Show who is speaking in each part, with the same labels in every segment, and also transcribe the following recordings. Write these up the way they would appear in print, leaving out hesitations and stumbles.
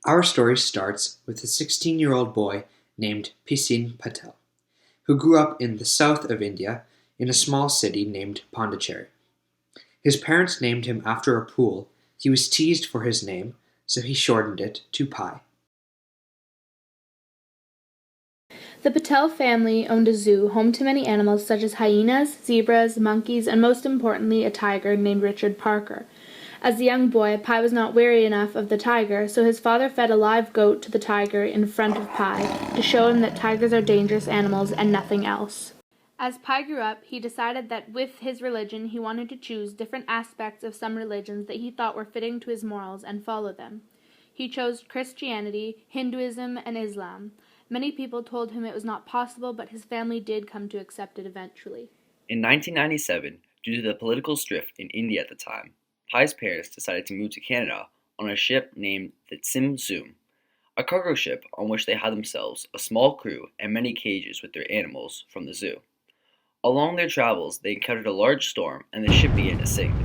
Speaker 1: Our story starts with a 16-year-old boy named Pisin Patel, who grew up in the south of India in a small city named Pondicherry. His parents named him after a pool. He was teased for his name, so he shortened it to Pi.
Speaker 2: The Patel family owned a zoo home to many animals such as hyenas, zebras, monkeys, and most importantly a tiger named Richard Parker. As a young boy, Pi was not wary enough of the tiger, so his father fed a live goat to the tiger in front of Pi to show him that tigers are dangerous animals and nothing else. As Pi grew up, he decided that with his religion he wanted to choose different aspects of some religions that he thought were fitting to his morals and follow them. He chose Christianity, Hinduism, and Islam. Many people told him it was not possible, but his family did come to accept it eventually.
Speaker 3: In 1997, due to the political strife in India at the time, Pi's parents decided to move to Canada on a ship named the Tsim Tsum, a cargo ship on which they had themselves a small crew and many cages with their animals from the zoo. Along their travels, they encountered a large storm and the ship began to sink.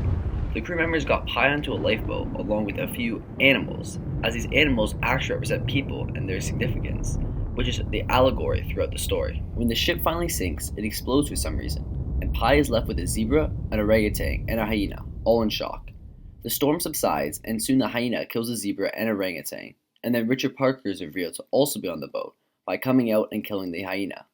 Speaker 3: The crew members got Pi onto a lifeboat along with a few animals, as these animals actually represent people and their significance, which is the allegory throughout the story. When the ship finally sinks, it explodes for some reason, and Pi is left with a zebra, an orangutan, and a hyena, all in shock. The storm subsides, and soon the hyena kills the zebra and orangutan, and then Richard Parker is revealed to also be on the boat by coming out and killing the hyena.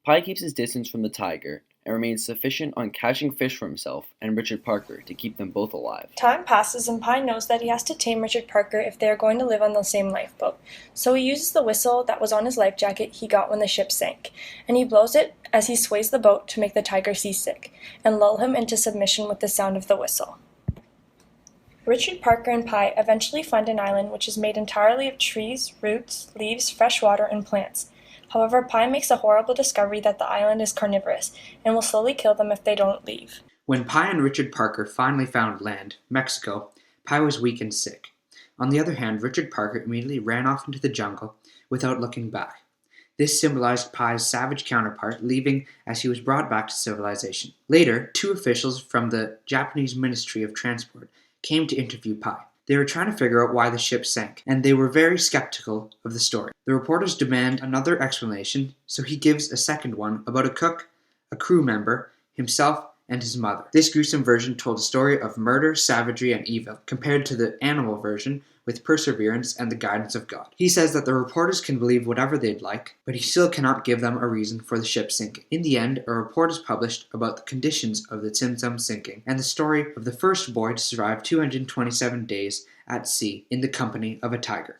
Speaker 3: Pi keeps his distance from the tiger and remains sufficient on catching fish for himself and Richard Parker to keep them both alive.
Speaker 4: Time passes and Pi knows that he has to tame Richard Parker if they are going to live on the same lifeboat, so he uses the whistle that was on his life jacket he got when the ship sank, and he blows it as he sways the boat to make the tiger seasick, and lull him into submission with the sound of the whistle. Richard Parker and Pi eventually find an island which is made entirely of trees, roots, leaves, fresh water, and plants. However, Pi makes a horrible discovery that the island is carnivorous and will slowly kill them if they don't leave.
Speaker 1: When Pi and Richard Parker finally found land, Mexico, Pi was weak and sick. On the other hand, Richard Parker immediately ran off into the jungle without looking back. This symbolized Pi's savage counterpart, leaving as he was brought back to civilization. Later, two officials from the Japanese Ministry of Transport came to interview Pi. They were trying to figure out why the ship sank, and they were very skeptical of the story. The reporters demand another explanation, so he gives a second one about a cook, a crew member, himself, and his mother. This gruesome version told a story of murder, savagery, and evil, compared to the animal version with perseverance and the guidance of God. He says that the reporters can believe whatever they'd like, but he still cannot give them a reason for the ship sinking. In the end, a report is published about the conditions of the Tsim Tsum sinking and the story of the first boy to survive 227 days at sea in the company of a tiger.